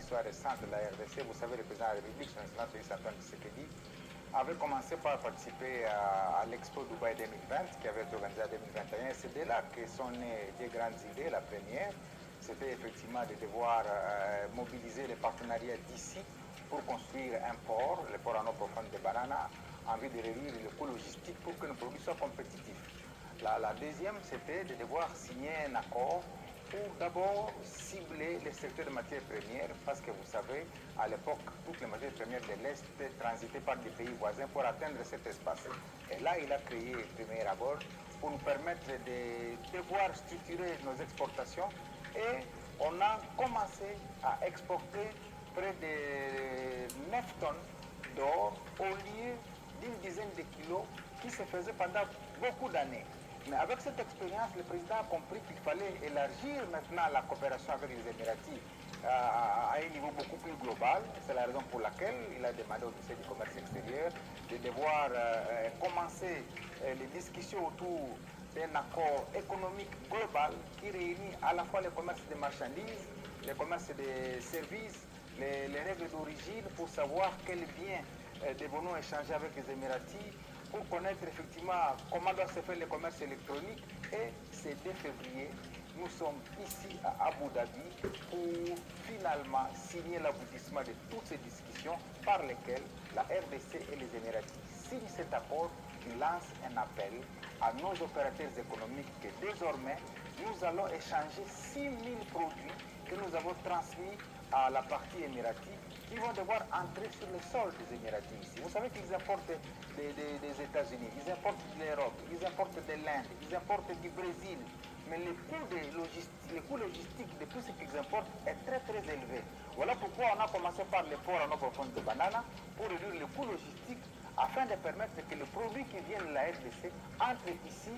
l'histoire récente de la RDC, vous savez, le président de la République, son excellence Félix Antoine Tshisekedi, avait commencé par participer à l'Expo Dubaï 2020 qui avait été organisée en 2021. Et c'est de là que sont nées des grandes idées. La première, c'était effectivement de devoir mobiliser les partenariats d'ici pour construire un port, le port en eau profonde de Banana, en vue de réduire le coût logistique pour que nos produits soient compétitifs. La deuxième, c'était de devoir signer un accord pour d'abord cibler le secteur de matières premières, parce que vous savez, à l'époque, toutes les matières premières de l'Est transitaient par des pays voisins pour atteindre cet espace. Et là, il a créé, premier abord, pour nous permettre de devoir structurer nos exportations, et on a commencé à exporter près de 9 tonnes d'or au lieu d'une dizaine de kilos qui se faisait pendant beaucoup d'années. Mais avec cette expérience, le président a compris qu'il fallait élargir maintenant la coopération avec les Émiratis à un niveau beaucoup plus global. C'est la raison pour laquelle il a demandé au ministère du Commerce extérieur de devoir commencer les discussions autour d'un accord économique global qui réunit à la fois le commerce des marchandises, le commerce des services, les règles d'origine pour savoir quels biens devront échanger avec les Émiratis, pour connaître effectivement comment doit se faire le commerce électronique. Et c'est dès février, nous sommes ici à Abu Dhabi pour finalement signer l'aboutissement de toutes ces discussions par lesquelles la RDC et les Émiratis signent cet accord qui lance un appel à nos opérateurs économiques que désormais nous allons échanger 6000 produits que nous avons transmis à la partie émiratie qui vont devoir entrer sur le sol des Émiratis ici. Vous savez qu'ils importent des États-Unis, ils importent de l'Europe, ils importent de l'Inde, ils importent du Brésil. Mais le coût logistique de tout ce qu'ils importent est très très élevé. Voilà pourquoi on a commencé par le port en eau profonde de Banana pour réduire le coût logistique afin de permettre que le produit qui vient de la RDC entre ici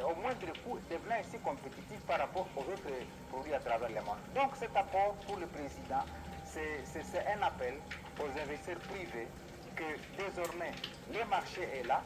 au moindre coût, devenant ici compétitif par rapport aux autres produits à travers le monde. Donc cet apport pour le président, c'est un appel aux investisseurs privés que désormais le marché est là,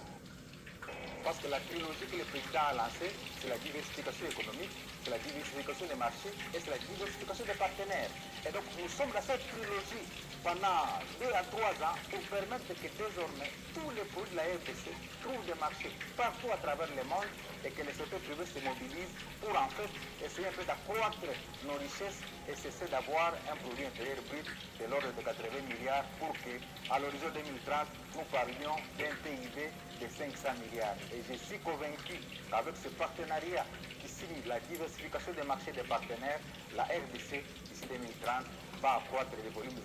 parce que la trilogie que le président a lancée, c'est la diversification économique, c'est la diversification des marchés et c'est la diversification des partenaires. Et donc nous sommes dans cette trilogie pendant 2 à 3 ans pour permettre que désormais tous les produits de la RDC trouvent des marchés partout à travers le monde et que les secteurs privés se mobilisent pour en fait essayer un peu d'accroître nos richesses et cesser d'avoir un produit intérieur brut de l'ordre de 80 milliards pour qu'à l'horizon 2030, nous parlions d'un PIB de 500 milliards. Et je suis convaincu qu'avec ce partenariat qui signe la diversification des marchés des partenaires, la RDC, d'ici 2030, va accroître les volumes